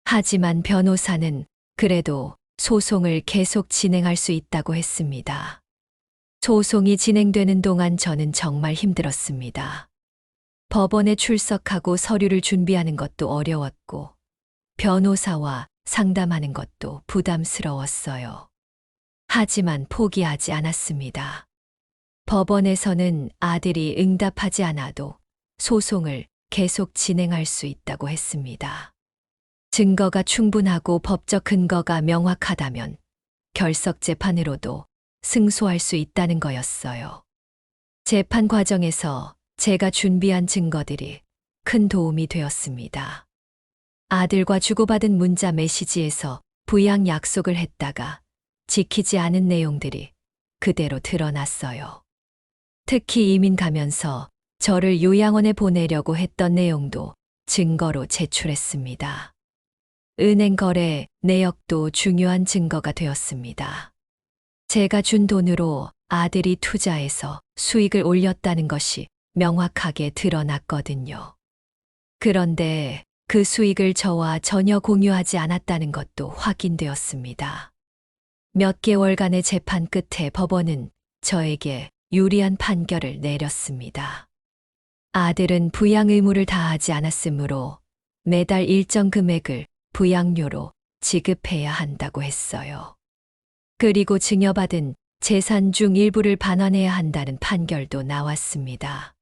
하지만 변호사는 그래도 소송을 계속 진행할 수 있다고 했습니다. 소송이 진행되는 동안 저는 정말 힘들었습니다. 법원에 출석하고 서류를 준비하는 것도 어려웠고, 변호사와 상담하는 것도 부담스러웠어요. 하지만 포기하지 않았습니다. 법원에서는 아들이 응답하지 않아도 소송을 계속 진행할 수 있다고 했습니다. 증거가 충분하고 법적 근거가 명확하다면 결석 재판으로도 승소할 수 있다는 거였어요. 재판 과정에서 제가 준비한 증거들이 큰 도움이 되었습니다. 아들과 주고받은 문자 메시지에서 부양 약속을 했다가 지키지 않은 내용들이 그대로 드러났어요. 특히 이민 가면서 저를 요양원에 보내려고 했던 내용도 증거로 제출했습니다. 은행 거래 내역도 중요한 증거가 되었습니다. 제가 준 돈으로 아들이 투자해서 수익을 올렸다는 것이 명확하게 드러났거든요. 그런데 그 수익을 저와 전혀 공유하지 않았다는 것도 확인되었습니다. 몇 개월간의 재판 끝에 법원은 저에게 유리한 판결을 내렸습니다. 아들은 부양 의무를 다하지 않았으므로 매달 일정 금액을 부양료로 지급해야 한다고 했어요. 그리고 증여받은 재산 중 일부를 반환해야 한다는 판결도 나왔습니다.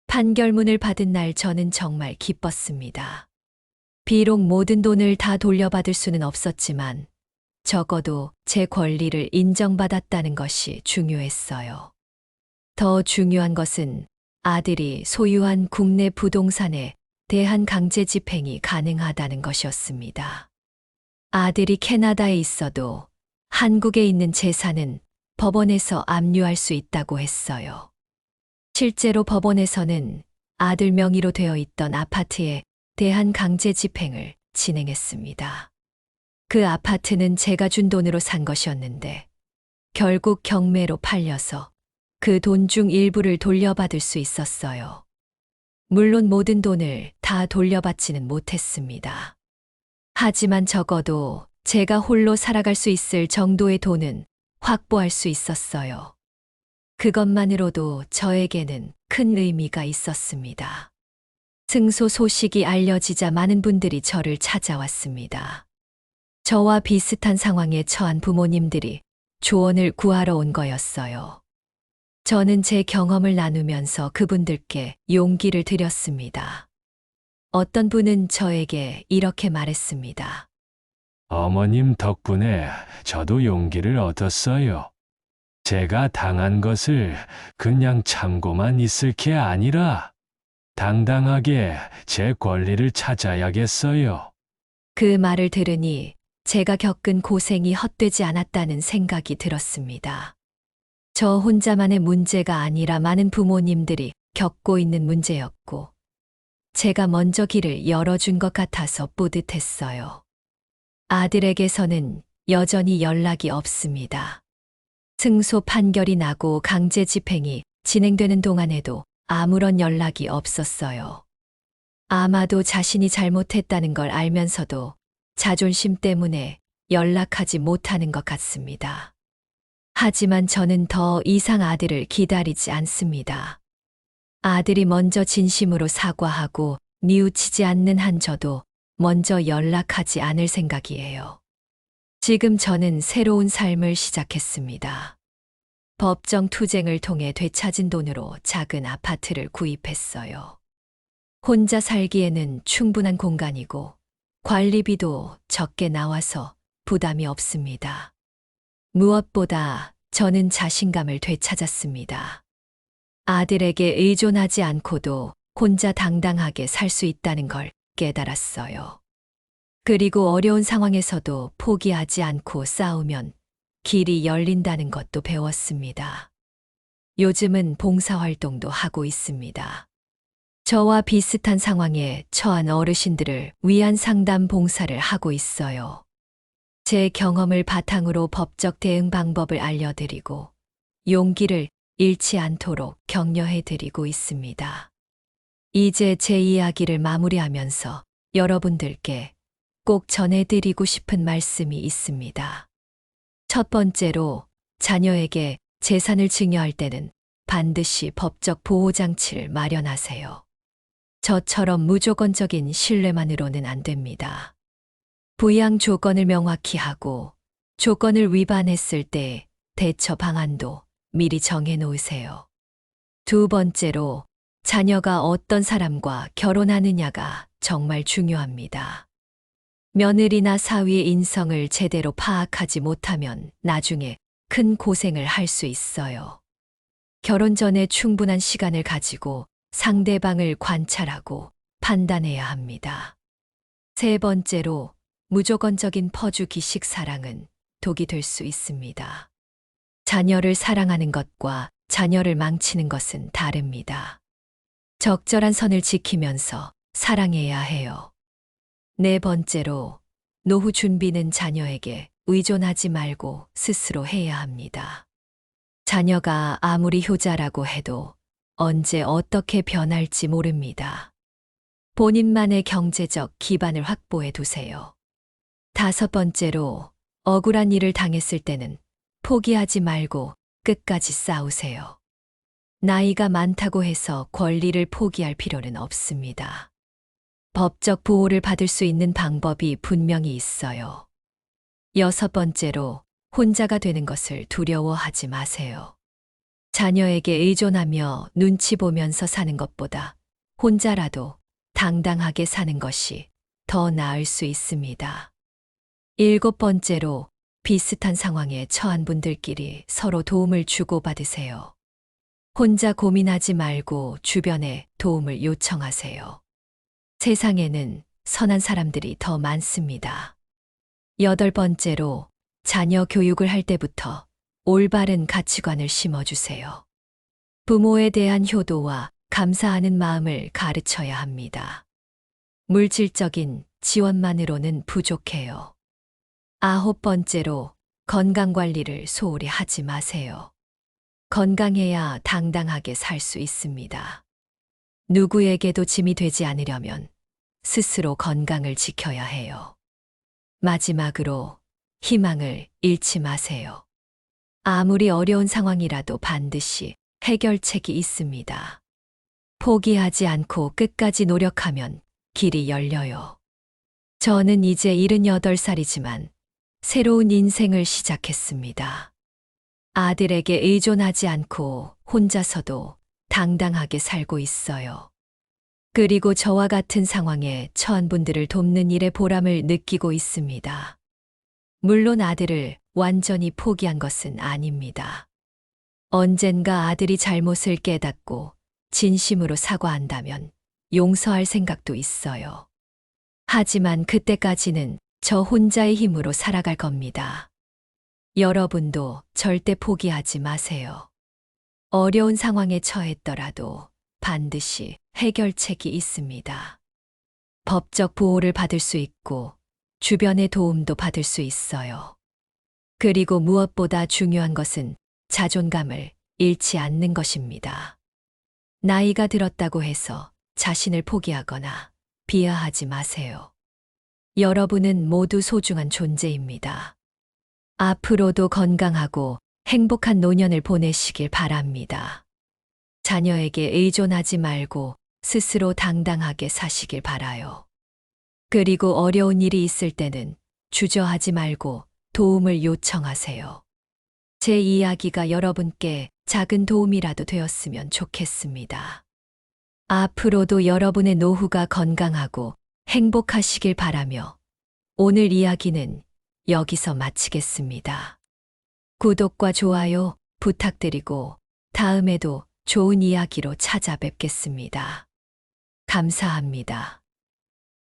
판결문을 받은 날 저는 정말 기뻤습니다. 비록 모든 돈을 다 돌려받을 수는 없었지만 적어도 제 권리를 인정받았다는 것이 중요했어요. 더 중요한 것은 아들이 소유한 국내 부동산에 대한 강제 집행이 가능하다는 것이었습니다. 아들이 캐나다에 있어도 한국에 있는 재산은 법원에서 압류할 수 있다고 했어요. 실제로 법원에서는 아들 명의로 되어 있던 아파트에 대한 강제 집행을 진행했습니다. 그 아파트는 제가 준 돈으로 산 것이었는데 결국 경매로 팔려서 그 돈 중 일부를 돌려받을 수 있었어요. 물론 모든 돈을 다 돌려받지는 못했습니다. 하지만 적어도 제가 홀로 살아갈 수 있을 정도의 돈은 확보할 수 있었어요. 그것만으로도 저에게는 큰 의미가 있었습니다. 승소 소식이 알려지자 많은 분들이 저를 찾아왔습니다. 저와 비슷한 상황에 처한 부모님들이 조언을 구하러 온 거였어요. 저는 제 경험을 나누면서 그분들께 용기를 드렸습니다. 어떤 분은 저에게 이렇게 말했습니다. 어머님 덕분에 저도 용기를 얻었어요. 제가 당한 것을 그냥 참고만 있을 게 아니라 당당하게 제 권리를 찾아야겠어요. 그 말을 들으니 제가 겪은 고생이 헛되지 않았다는 생각이 들었습니다. 저 혼자만의 문제가 아니라 많은 부모님들이 겪고 있는 문제였고, 제가 먼저 길을 열어준 것 같아서 뿌듯했어요. 아들에게서는 여전히 연락이 없습니다. 승소 판결이 나고 강제 집행이 진행되는 동안에도 아무런 연락이 없었어요. 아마도 자신이 잘못했다는 걸 알면서도 자존심 때문에 연락하지 못하는 것 같습니다. 하지만 저는 더 이상 아들을 기다리지 않습니다. 아들이 먼저 진심으로 사과하고 뉘우치지 않는 한 저도 먼저 연락하지 않을 생각이에요. 지금 저는 새로운 삶을 시작했습니다. 법정 투쟁을 통해 되찾은 돈으로 작은 아파트를 구입했어요. 혼자 살기에는 충분한 공간이고 관리비도 적게 나와서 부담이 없습니다. 무엇보다 저는 자신감을 되찾았습니다. 아들에게 의존하지 않고도 혼자 당당하게 살 수 있다는 걸 깨달았어요. 그리고 어려운 상황에서도 포기하지 않고 싸우면 길이 열린다는 것도 배웠습니다. 요즘은 봉사활동도 하고 있습니다. 저와 비슷한 상황에 처한 어르신들을 위한 상담 봉사를 하고 있어요. 제 경험을 바탕으로 법적 대응 방법을 알려드리고 용기를 잃지 않도록 격려해드리고 있습니다. 이제 제 이야기를 마무리하면서 여러분들께 꼭 전해드리고 싶은 말씀이 있습니다. 첫 번째로 자녀에게 재산을 증여할 때는 반드시 법적 보호장치를 마련하세요. 저처럼 무조건적인 신뢰만으로는 안 됩니다. 부양 조건을 명확히 하고 조건을 위반했을 때 대처 방안도 미리 정해 놓으세요. 두 번째로 자녀가 어떤 사람과 결혼하느냐가 정말 중요합니다. 며느리나 사위의 인성을 제대로 파악하지 못하면 나중에 큰 고생을 할 수 있어요. 결혼 전에 충분한 시간을 가지고 상대방을 관찰하고 판단해야 합니다. 세 번째로 무조건적인 퍼주기식 사랑은 독이 될 수 있습니다. 자녀를 사랑하는 것과 자녀를 망치는 것은 다릅니다. 적절한 선을 지키면서 사랑해야 해요. 네 번째로 노후 준비는 자녀에게 의존하지 말고 스스로 해야 합니다. 자녀가 아무리 효자라고 해도 언제 어떻게 변할지 모릅니다. 본인만의 경제적 기반을 확보해 두세요. 다섯 번째로 억울한 일을 당했을 때는 포기하지 말고 끝까지 싸우세요. 나이가 많다고 해서 권리를 포기할 필요는 없습니다. 법적 보호를 받을 수 있는 방법이 분명히 있어요. 여섯 번째로 혼자가 되는 것을 두려워하지 마세요. 자녀에게 의존하며 눈치 보면서 사는 것보다 혼자라도 당당하게 사는 것이 더 나을 수 있습니다. 일곱 번째로 비슷한 상황에 처한 분들끼리 서로 도움을 주고받으세요. 혼자 고민하지 말고 주변에 도움을 요청하세요. 세상에는 선한 사람들이 더 많습니다. 여덟 번째로 자녀 교육을 할 때부터 올바른 가치관을 심어주세요. 부모에 대한 효도와 감사하는 마음을 가르쳐야 합니다. 물질적인 지원만으로는 부족해요. 아홉 번째로 건강관리를 소홀히 하지 마세요. 건강해야 당당하게 살 수 있습니다. 누구에게도 짐이 되지 않으려면 스스로 건강을 지켜야 해요. 마지막으로 희망을 잃지 마세요. 아무리 어려운 상황이라도 반드시 해결책이 있습니다. 포기하지 않고 끝까지 노력하면 길이 열려요. 저는 이제 78살이지만 새로운 인생을 시작했습니다. 아들에게 의존하지 않고 혼자서도 당당하게 살고 있어요. 그리고 저와 같은 상황에 처한 분들을 돕는 일에 보람을 느끼고 있습니다. 물론 아들을 완전히 포기한 것은 아닙니다. 언젠가 아들이 잘못을 깨닫고 진심으로 사과한다면 용서할 생각도 있어요. 하지만 그때까지는 저 혼자의 힘으로 살아갈 겁니다. 여러분도 절대 포기하지 마세요. 어려운 상황에 처했더라도 반드시 해결책이 있습니다. 법적 보호를 받을 수 있고 주변의 도움도 받을 수 있어요. 그리고 무엇보다 중요한 것은 자존감을 잃지 않는 것입니다. 나이가 들었다고 해서 자신을 포기하거나 비하하지 마세요. 여러분은 모두 소중한 존재입니다. 앞으로도 건강하고 행복한 노년을 보내시길 바랍니다. 자녀에게 의존하지 말고 스스로 당당하게 사시길 바라요. 그리고 어려운 일이 있을 때는 주저하지 말고 도움을 요청하세요. 제 이야기가 여러분께 작은 도움이라도 되었으면 좋겠습니다. 앞으로도 여러분의 노후가 건강하고 행복하시길 바라며 오늘 이야기는 여기서 마치겠습니다. 구독과 좋아요 부탁드리고 다음에도 좋은 이야기로 찾아뵙겠습니다. 감사합니다.